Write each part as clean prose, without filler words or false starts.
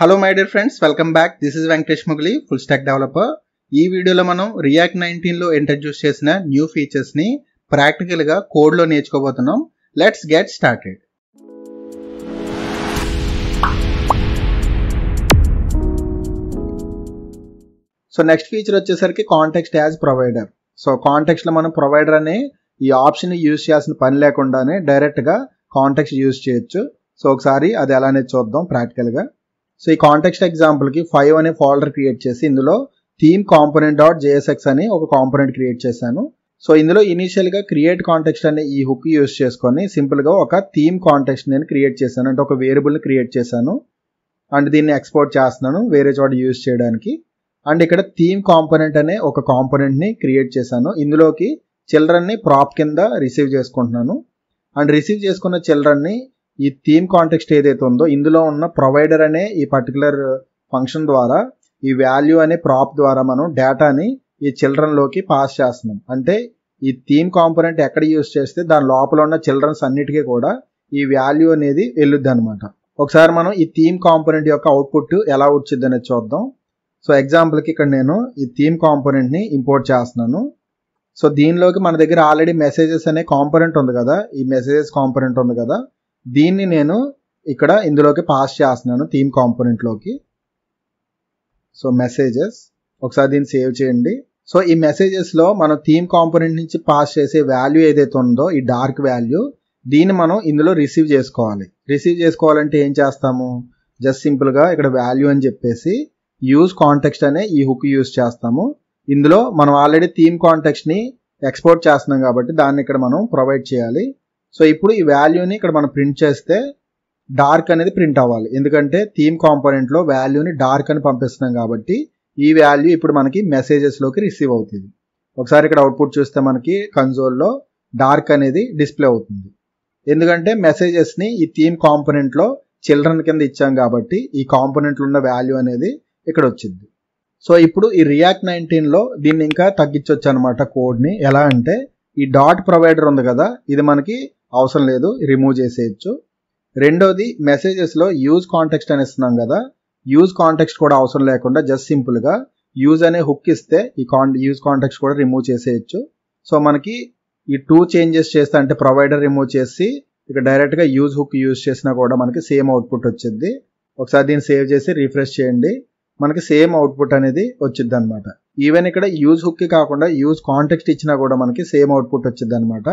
Hello my dear friends, welcome back. This is Venkatesh Mugili, full stack developer. ఈ వీడియోలో మనం React 19లో ఇంట్రడ్యూస్ చేసిన న్యూ ఫీచర్స్ ని ప్రాక్టికల్ గా కోడ్ లో నేర్చుకోబోతున్నాం. Let's get started. So next feature వచ్చేసరికి context as provider. So context లో మనం ప్రొవైడర్ అనే ఈ ఆప్షన్ యూజ్ చేయాల్సిన పని లేకుండానే డైరెక్ట్ గా కాంటెక్స్ట్ యూజ్ చేయొచ్చు. సో ఒకసారి అది ఎలానే చూద్దాం ప్రాక్టికల్ గా. సో ఈ కాంటెక్స్ట్ ఎగ్జాంపుల్ కి 5 అనే ఫోల్డర్ క్రియేట్ చేసి ఇందులో థీమ్ కాంపోనెంట్ డాట్ జేఎస్ఎక్స్ అని ఒక కాంపోనెంట్ క్రియేట్ చేశాను. సో ఇందులో ఇనిషియల్ గా క్రియేట్ కాంటెక్స్ట్ అనే ఈ హుక్ యూజ్ చేసుకొని సింపుల్ గా ఒక థీమ్ కాంటెక్స్ట్ నేను క్రియేట్ చేశాను, అంటే ఒక వేరియబుల్ ని క్రియేట్ చేశాను అండ్ దీన్ని ఎక్స్పోర్ట్ చేస్తున్నాను వేరే చోట యూజ్ చేయడానికి. అండ్ ఇక్కడ థీమ్ కాంపోనెంట్ అనే ఒక కాంపోనెంట్ ని క్రియేట్ చేశాను. ఇందులోకి చిల్డ్రన్ ని ప్రాప్ కింద రిసీవ్ చేసుకుంటున్నాను. అండ్ రిసీవ్ చేసుకున్న చిల్డ్రన్ ని ఈ థీమ్ కాంటెక్స్ట్ ఏదైతే ఉందో ఇందులో ఉన్న ప్రొవైడర్ అనే ఈ పర్టికులర్ ఫంక్షన్ ద్వారా ఈ వాల్యూ అనే ప్రాప్ ద్వారా మనం డేటాని ఈ చిల్డ్రన్ లోకి పాస్ చేస్తున్నాం. అంటే ఈ థీమ్ కాంపోనెంట్ ఎక్కడ యూజ్ చేస్తే దాని లోపల ఉన్న చిల్డ్రన్స్ అన్నిటికీ కూడా ఈ వాల్యూ అనేది వెళ్ళుద్ది అనమాట. ఒకసారి మనం ఈ థీమ్ కాంపోనెంట్ యొక్క అవుట్పుట్ ఎలా వచ్చింది అనేది చూద్దాం. సో ఎగ్జాంపుల్ కి ఇక్కడ నేను ఈ థీమ్ కాంపోనెంట్ ని ఇంపోర్ట్ చేస్తున్నాను. సో దీనిలోకి మన దగ్గర ఆల్రెడీ మెసేజెస్ అనే కాంపోనెంట్ ఉంది కదా, ఈ మెసేజెస్ కాంపోనెంట్ ఉంది కదా, దీన్ని నేను ఇక్కడ ఇందులోకి పాస్ చేస్తున్నాను థీమ్ కాంపోనెంట్ లోకి. సో మెసేజెస్, ఒకసారి దీన్ని సేవ్ చేయండి. సో ఈ మెసేజెస్ లో మనం థీమ్ కాంపోనెంట్ నుంచి పాస్ చేసే వాల్యూ ఏదైతే ఉందో ఈ డార్క్ వాల్యూ, దీన్ని మనం ఇందులో రిసీవ్ చేసుకోవాలి. రిసీవ్ చేసుకోవాలంటే ఏం చేస్తాము, జస్ట్ సింపుల్ గా ఇక్కడ వాల్యూ అని చెప్పేసి యూజ్ కాంటెక్స్ట్ అనే ఈ హుక్ యూజ్ చేస్తాము. ఇందులో మనం ఆల్రెడీ థీమ్ కాంటెక్స్ట్ ని ఎక్స్పోర్ట్ చేస్తున్నాం కాబట్టి దాన్ని ఇక్కడ మనం ప్రొవైడ్ చేయాలి. సో ఇప్పుడు ఈ వాల్యూని ఇక్కడ మనం ప్రింట్ చేస్తే డార్క్ అనేది ప్రింట్ అవ్వాలి, ఎందుకంటే థీమ్ కాంపోనెంట్ లో వాల్యూని డార్క్ అని పంపిస్తున్నాం కాబట్టి ఈ వాల్యూ ఇప్పుడు మనకి మెసేజెస్ లోకి రిసీవ్ అవుతుంది. ఒకసారి ఇక్కడ అవుట్పుట్ చూస్తే మనకి కన్సోల్లో డార్క్ అనేది డిస్ప్లే అవుతుంది, ఎందుకంటే మెసేజెస్ ని ఈ థీమ్ కాంపోనెంట్ లో చిల్డ్రన్ కింద ఇచ్చాం కాబట్టి ఈ కాంపోనెంట్ లో ఉన్న వాల్యూ అనేది ఇక్కడ వచ్చింది. సో ఇప్పుడు ఈ రియాక్ట్ 19లో దీన్ని ఇంకా తగ్గించవచ్చు అనమాట కోడ్ ని. ఎలా అంటే ఈ డాట్ ప్రొవైడర్ ఉంది కదా, ఇది మనకి అవసరం లేదు, రిమూవ్ చేసేయచ్చు. రెండోది మెసేజెస్ లో యూజ్ కాంటెక్స్ట్ అని ఇస్తున్నాం కదా, యూజ్ కాంటెక్స్ట్ కూడా అవసరం లేకుండా జస్ట్ సింపుల్ గా యూజ్ అనే హుక్ ఇస్తే ఈ యూజ్ కాంటెక్స్ట్ కూడా రిమూవ్ చేసేయచ్చు. సో మనకి ఈ 2 చేంజెస్ చేస్తే, అంటే ప్రొవైడర్ రిమూవ్ చేసి ఇక డైరెక్ట్ గా యూజ్ హుక్ యూజ్ చేసినా కూడా మనకి సేమ్ అవుట్పుట్ వచ్చింది. ఒకసారి దీన్ని సేవ్ చేసి రిఫ్రెష్ చేయండి, మనకి సేమ్ అవుట్పుట్ అనేది వచ్చింది అనమాట. ఈవెన్ ఇక్కడ యూజ్ హుక్ కి కాకుండా యూజ్ కాంటెక్స్ట్ ఇచ్చినా కూడా మనకి సేమ్ అవుట్పుట్ వచ్చింది అనమాట.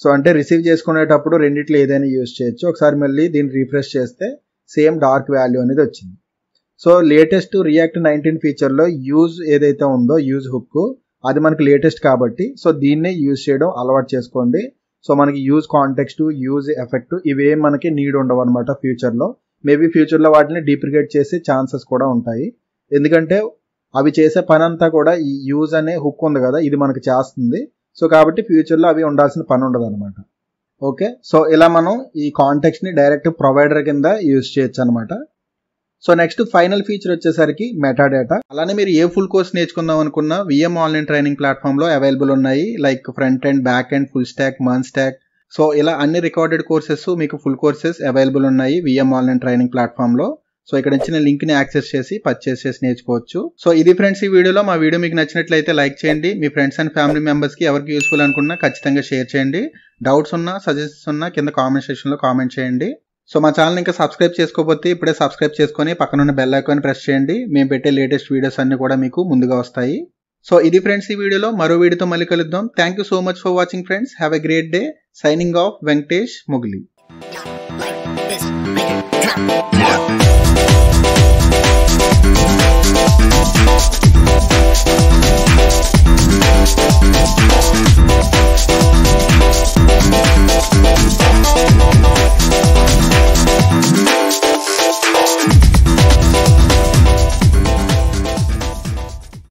సో అంటే రిసీవ్ చేసుకునేటప్పుడు రెండిట్లో ఏదైనా యూజ్ చేయొచ్చు. ఒకసారి మళ్ళీ దీన్ని రిఫ్రెష్ చేస్తే సేమ్ డార్క్ వాల్యూ అనేది వచ్చింది. సో లేటెస్ట్ రియాక్ట్ 19 ఫీచర్ లో యూజ్ ఏదైతే ఉందో యూజ్ హుక్, అది మనకి లేటెస్ట్ కాబట్టి సో దీన్నే యూజ్ చేయడం అలవాటు చేసుకోండి. సో మనకి యూజ్ కాంటెక్స్ట్, యూజ్ ఎఫెక్ట్ ఇవేం మనకి నీడ్ ఉండవు అనమాట ఫ్యూచర్ లో. మేబీ ఫ్యూచర్ లో వాటిని డీప్రికేట్ చేసే ఛాన్సెస్ కూడా ఉంటాయి, ఎందుకంటే అవి చేసే పని అంతా కూడా ఈ యూజ్ అనే హుక్ ఉంది కదా ఇది మనకి చేస్తుంది. సో కాబట్టి ఫ్యూచర్ లో అవి ఉండాల్సిన పని ఉండదు అనమాట. ఓకే, సో ఇలా మనం ఈ కాంటెక్స్ట్ ని డైరెక్ట్ ప్రొవైడర్ కింద యూజ్ చేయొచ్చు అనమాట. సో నెక్స్ట్ ఫైనల్ ఫీచర్ వచ్చేసరికి మెటాడేటా. అలానే మీరు ఏ ఫుల్ కోర్స్ నేర్చుకుందాం అనుకున్నా విఎం ఆన్లైన్ ట్రైనింగ్ ప్లాట్ఫామ్ లో అవైలబుల్ ఉన్నాయి, like front and, back and, full stock, Mann stock. So ఇలా అన్ని రికార్డెడ్ కోర్సెస్ మీకు ఫుల్ కోర్సెస్ అవైలబుల్ ఉన్నాయి విఎం ఆన్లైన్ ట్రైనింగ్ ప్లాట్ఫామ్ లో. సో ఇక్కడ ఇచ్చిన లింక్ ని యాక్సెస్ చేసి పర్చేస్ చేసి నేర్చుకోవచ్చు. సో ఇది ఫ్రెండ్స్ ఈ వీడియోలో. మా వీడియో మీకు నచ్చినట్లయితే లైక్ చేయండి, మీ ఫ్రెండ్స్ అండ్ ఫ్యామిలీ మెంబర్స్ కి ఎవరికి యూస్ఫుల్ అనుకున్నా ఖచ్చితంగా షేర్ చేయండి. డౌట్స్ ఉన్నా, సజెషన్స్ ఉన్నా కింద కామెంట్ సెక్షన్ లో కామెంట్ చేయండి. సో మా ఛానల్ ఇంకా సబ్స్క్రైబ్ చేసుకోకపోతే ఇప్పుడే సబ్స్క్రైబ్ చేసుకొని పక్కనున్న బెల్ ఐకాన్ ప్రెస్ చేయండి. మేము పెట్టే లేటెస్ట్ వీడియోస్ అన్ని కూడా మీకు ముందుగా వస్తాయి. సో ఇది ఫ్రెండ్స్ ఈ వీడియోలో. మరో వీడియోతో మళ్ళీ కలుద్దాం. Thank you so much for watching friends. Have a great day. Signing off, Venkatesh Mugili.